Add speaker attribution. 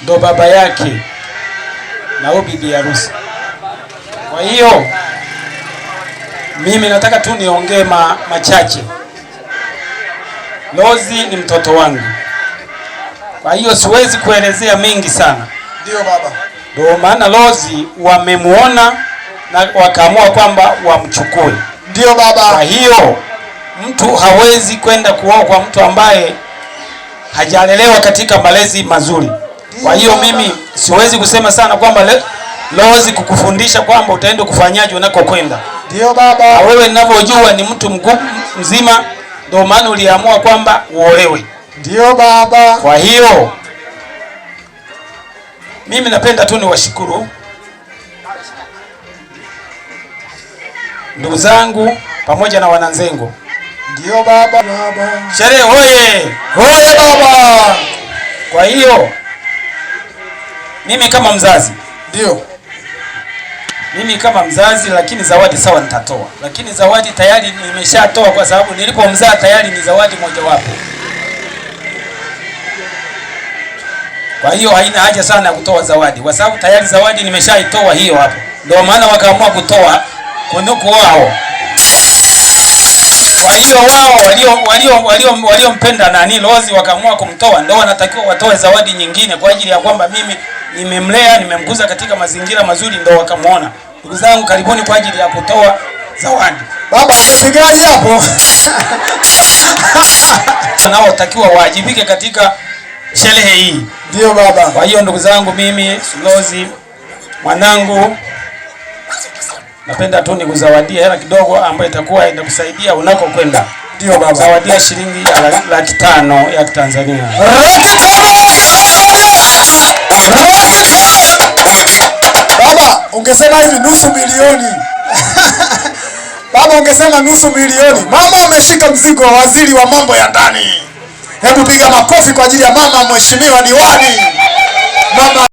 Speaker 1: ndo baba yake na huyo bibi harusi. Kwa hiyo mimi nataka tu niongee machache. Lozi ni mtoto wangu, kwa hiyo siwezi kuelezea mengi sana.
Speaker 2: Ndio baba.
Speaker 1: Ndio maana Lozi wamemuona na wakaamua kwamba wamchukue.
Speaker 2: Ndio baba.
Speaker 1: Kwa hiyo mtu hawezi kwenda kuoa kwa mtu ambaye hajalelewa katika malezi mazuri. Kwa hiyo mimi siwezi kusema sana kwamba Lozi kukufundisha kwamba utaenda kufanyaje unakokwenda.
Speaker 2: Ndio baba.
Speaker 1: Na wewe ninavyojua ni mtu mzima, ndio maana uliamua kwamba uolewe.
Speaker 2: Ndio baba.
Speaker 1: Kwa hiyo mimi napenda tu niwashukuru ndugu zangu pamoja na wananzengo.
Speaker 2: Ndio baba.
Speaker 1: Sherehe hoye!
Speaker 2: Hoye baba.
Speaker 1: Kwa hiyo mimi kama mzazi, mimi kama mzazi, lakini zawadi sawa nitatoa, lakini zawadi tayari nimeshatoa kwa sababu nilipomzaa tayari ni zawadi mojawapo. Kwa hiyo haina haja sana ya kutoa zawadi kwa sababu tayari zawadi nimeshaitoa hiyo hapo. Ndio maana wakaamua kutoa kunduku wao. Kwa hiyo wao waliompenda nani Lozi wakaamua kumtoa, ndio wanatakiwa watoe zawadi nyingine kwa ajili ya kwamba mimi nimemlea, nimemkuza katika mazingira mazuri, ndio wakamuona. Ndugu zangu, karibuni kwa ajili ya kutoa zawadi.
Speaker 2: Baba usigaji hapo.
Speaker 1: Nao takiwa waajibike katika sherehe hii.
Speaker 2: Ndio baba.
Speaker 1: Kwa hiyo ndugu zangu, mimi Lozi mwanangu, napenda tu nikuzawadia hela kidogo ambayo itakuwa inakusaidia unakokwenda.
Speaker 2: Ndio baba.
Speaker 1: Zawadia shilingi 500,000 ya Tanzania.
Speaker 2: Baba, ungesema hivi nusu milioni. Baba, ungesema nusu milioni. Mama ameshika mzigo wa waziri wa mambo ya ndani. Hebu piga makofi kwa ajili ya mama mheshimiwa diwani. Mama